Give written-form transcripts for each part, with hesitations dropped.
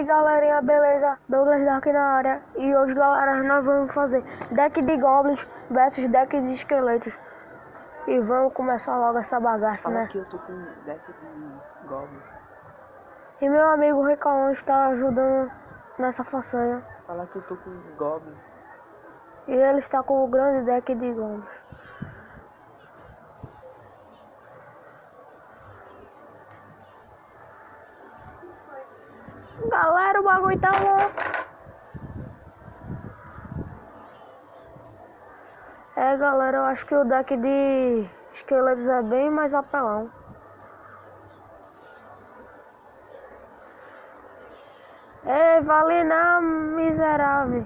aí galerinha, beleza? Douglas Dark na área. E hoje galera, nós vamos fazer deck de goblins versus deck de esqueletos. E vamos começar logo essa bagaça, Fala né? que eu tô com um deck de Goblin. E meu amigo Recalão está ajudando nessa façanha. Fala que eu tô com Goblin. E ele está com o grande deck de goblins. Galera, o bagulho tá louco. É galera, eu acho que o deck de esqueletos é bem mais apelão. Ei, vale não, miserável.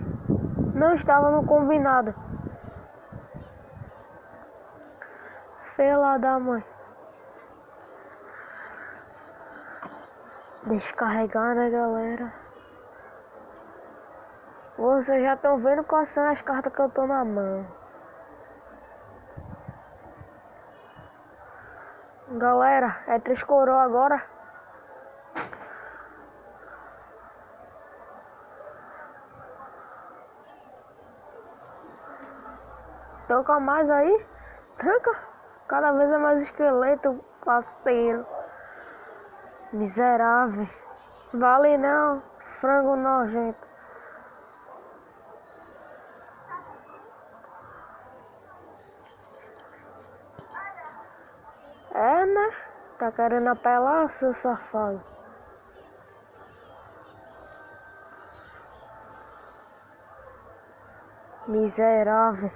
Não estava no combinado. Fela da mãe. Descarregar, né, galera? Vocês já estão vendo quais são as cartas que eu tô na mão. Galera, é 3 coroas agora. Toca mais aí? Toca. Cada vez é mais esqueleto, parceiro. Miserável. Vale não, frango nojento. É, né? Tá querendo apelar, seu safado? Miserável.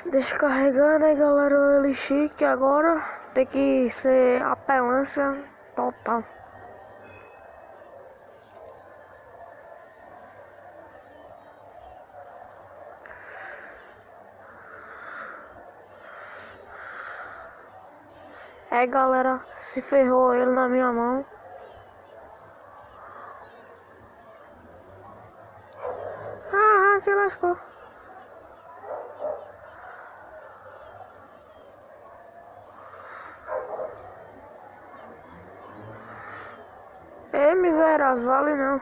Descarregando, né, galera, o elixir, que agora tem que ser apelância total. É, galera, se ferrou ele na minha mão. Ah, se lascou. É, miserável, vale não.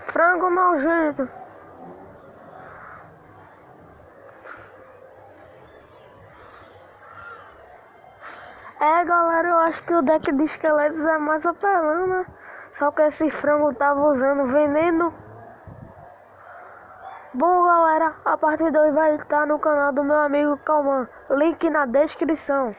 Frango nojento. É, galera, eu acho que o deck de esqueletos é mais apelão, né? Só que esse frango tava usando veneno. Bom, galera, a parte 2 vai estar no canal do meu amigo Calman. Link na descrição.